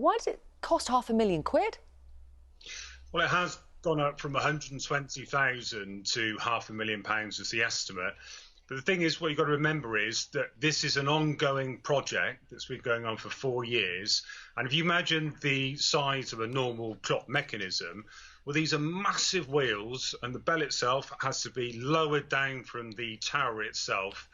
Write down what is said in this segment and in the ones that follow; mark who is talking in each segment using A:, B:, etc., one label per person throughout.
A: why does it cost £500,000?
B: Well, it has gone up from 120,000 to £500,000 as the estimate. But the thing is, what you've got to remember is that this is an ongoing project that's been going on for 4 years. And if you imagine the size of a normal clock mechanism, well, these are massive wheels, and the bell itself has to be lowered down from the tower itself.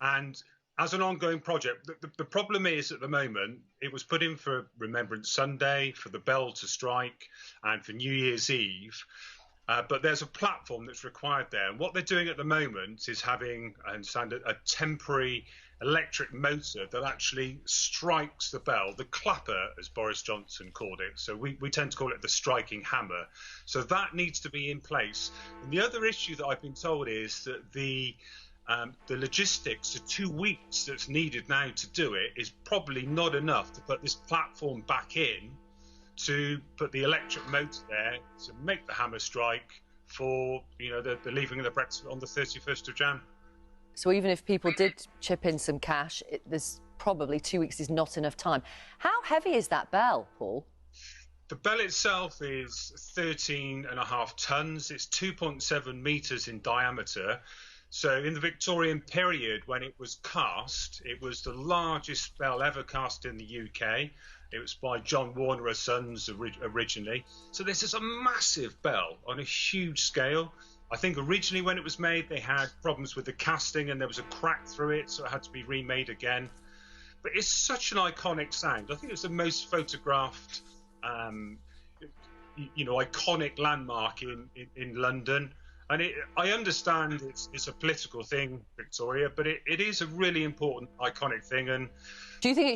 B: And as an ongoing project, the problem is at the moment, it was put in for Remembrance Sunday, for the bell to strike, and for New Year's Eve. But there's a platform that's required there. And what they're doing at the moment is having, I understand, a temporary electric motor that actually strikes the bell, the clapper, as Boris Johnson called it. So we tend to call it the striking hammer. So that needs to be in place. And the other issue that I've been told is that the logistics, the 2 weeks that's needed now to do it, is probably not enough to put this platform back in, to put the electric motor there to make the hammer strike for, you know, the leaving of the Brexit on the 31st of Jan.
A: So even if people did chip in some cash, there's probably 2 weeks is not enough time. How heavy is that bell, Paul?
B: The bell itself is 13.5 tons. It's 2.7 metres in diameter. So in the Victorian period, when it was cast, it was the largest bell ever cast in the UK. It was by John Warner & Sons originally. So this is a massive bell on a huge scale. I think originally when it was made, they had problems with the casting and there was a crack through it, so it had to be remade again. But it's such an iconic sound. I think it's the most photographed, iconic landmark in London. And I understand it's a political thing, Victoria, but it is a really important, iconic thing. And
A: do you think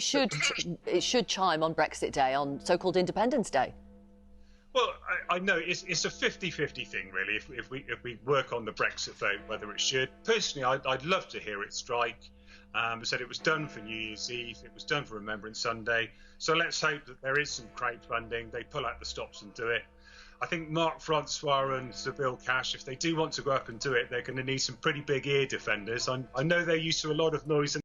A: it should chime on Brexit Day, on so-called Independence Day?
B: Well, I know it's a 50-50 thing, really. If we work on the Brexit vote, whether it should. Personally, I'd love to hear it strike. I said it was done for New Year's Eve. It was done for Remembrance Sunday. So let's hope that there is some crowdfunding. They pull out the stops and do it. I think Mark Francois and Sir Bill Cash, if they do want to go up and do it, they're going to need some pretty big ear defenders. I know they're used to a lot of noise.